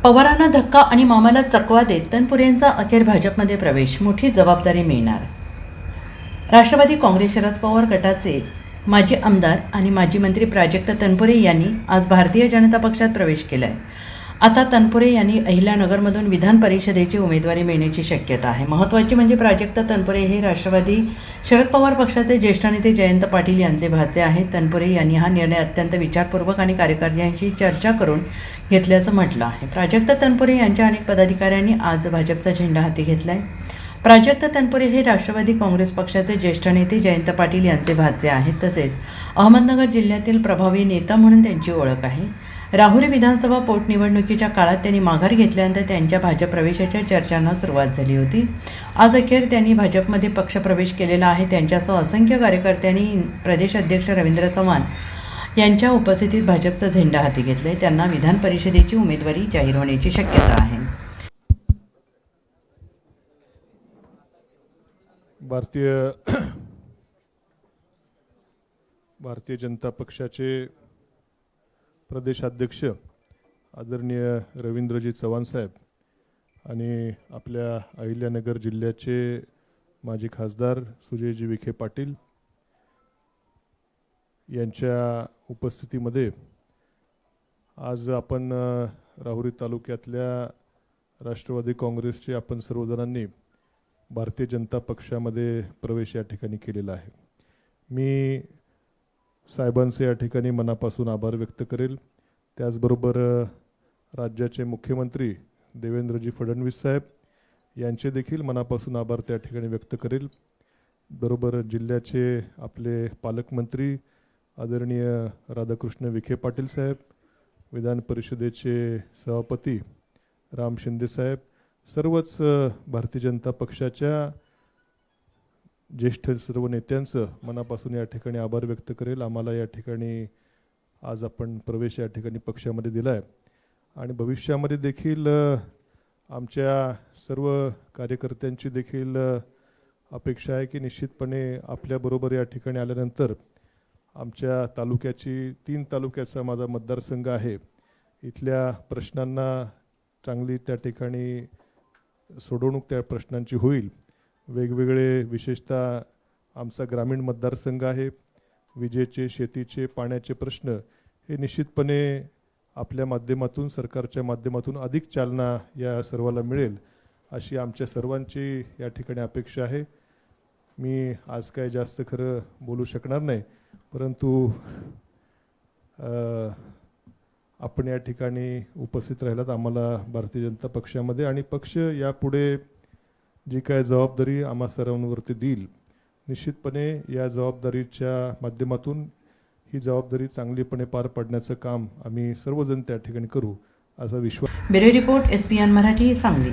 पवारांना धक्का आणि मामाला चकवा देत तनपुरेंचा अखेर भाजपमध्ये प्रवेश, मोठी जबाबदारी मिळणार. राष्ट्रवादी काँग्रेस शरद पवार गटाचे माजी आमदार आणि माजी मंत्री प्राजक्त तनपुरे यांनी आज भारतीय जनता पक्षात प्रवेश केला आहे. आता तनपुरे यांनी अहिल्यानगरमधून विधान परिषदेची उमेदवारी मिळण्याची शक्यता आहे. महत्त्वाची म्हणजे प्राजक्त तनपुरे हे राष्ट्रवादी शरद पवार पक्षाचे ज्येष्ठ नेते जयंत पाटील यांचे भाचे आहेत. तनपुरे यांनी हा निर्णय अत्यंत विचारपूर्वक आणि कार्यकर्त्यांशी चर्चा करून घेतल्याचं म्हटलं आहे. प्राजक्त तनपुरे यांच्या अनेक पदाधिकाऱ्यांनी आज भाजपचा झेंडा हाती घेतला आहे. प्राजक्त तनपुरे हे राष्ट्रवादी काँग्रेस पक्षाचे ज्येष्ठ नेते जयंत पाटील यांचे भाचे आहेत. तसेच अहमदनगर जिल्ह्यातील प्रभावी नेता म्हणून त्यांची ओळख आहे. राहुरी विधानसभा पोटनिवडणुकीच्या काळात त्यांनी माघार घेतल्यानंतर त्यांच्या भाजप प्रवेशाच्या चर्चांना सुरुवात झाली होती. आज अखेर त्यांनी भाजपमध्ये पक्षप्रवेश केलेला आहे. त्यांच्यासह असंख्य कार्यकर्त्यांनी प्रदेश अध्यक्ष रवींद्र चव्हाण यांच्या उपस्थितीत भाजपचा झेंडा हाती घेतलाय. त्यांना विधान परिषदेची उमेदवारी जाहीर होण्याची शक्यता आहे. भारतीय जनता पक्षाचे प्रदेशाध्यक्ष आदरणीय रवींद्रजी चव्हाण साहेब आणि आपल्या अहिल्यानगर जिल्ह्याचे माजी खासदार सुजयजी विखे पाटील यांच्या उपस्थितीमध्ये आज आपण राहुरी तालुक्यातल्या राष्ट्रवादी काँग्रेसचे आपण सर्वजणांनी भारतीय जनता पक्षामध्ये प्रवेश या ठिकाणी केलेला आहे. मी साहेबांचे या ठिकाणी मनापासून आभार व्यक्त करेल. त्याचबरोबर राज्याचे मुख्यमंत्री देवेंद्रजी फडणवीस साहेब यांचे देखील मनापासून आभार त्या ठिकाणी व्यक्त करेल. बरोबर जिल्ह्याचे आपले पालकमंत्री आदरणीय राधाकृष्ण विखे पाटील साहेब, विधान परिषदेचे सभापती राम शिंदे साहेब, सर्वच भारतीय जनता पक्षाच्या ज्येष्ठ सर्व नेत्यांचं मनापासून या ठिकाणी आभार व्यक्त करेल. आम्हाला या ठिकाणी आज आपण प्रवेश या ठिकाणी पक्षामध्ये दिला आहे आणि भविष्यामध्ये देखील आमच्या सर्व कार्यकर्त्यांची देखील अपेक्षा आहे की निश्चितपणे आपल्याबरोबर या ठिकाणी आल्यानंतर आमच्या तालुक्याची 3 तालुक्याचा माझा मतदारसंघ आहे, इथल्या प्रश्नांना चांगली त्या ठिकाणी सोडवणूक त्या प्रश्नांची होईल. वेगवेगळे विशेषतः आमचा ग्रामीण मतदारसंघ आहे, विजेचे, शेतीचे, पाण्याचे प्रश्न हे निश्चितपणे आपल्या माध्यमातून, सरकारच्या माध्यमातून अधिक चालना या सर्वाला मिळेल अशी आमच्या सर्वांची या ठिकाणी अपेक्षा आहे. मी आज काय जास्त खरं बोलू शकणार नाही, परंतु आपण या ठिकाणी उपस्थित राहिलात आम्हाला भारतीय जनता पक्षामध्ये आणि पक्ष यापुढे जी काय जबाबदारी आम्हा सर्वांवरती देईल, निश्चितपणे या जबाबदारीच्या माध्यमातून ही जबाबदारी चांगलीपणे पार पाडण्याचं काम आम्ही सर्वजण त्या ठिकाणी करू असा विश्वास. Bureau report SBN Marathi, Sangli.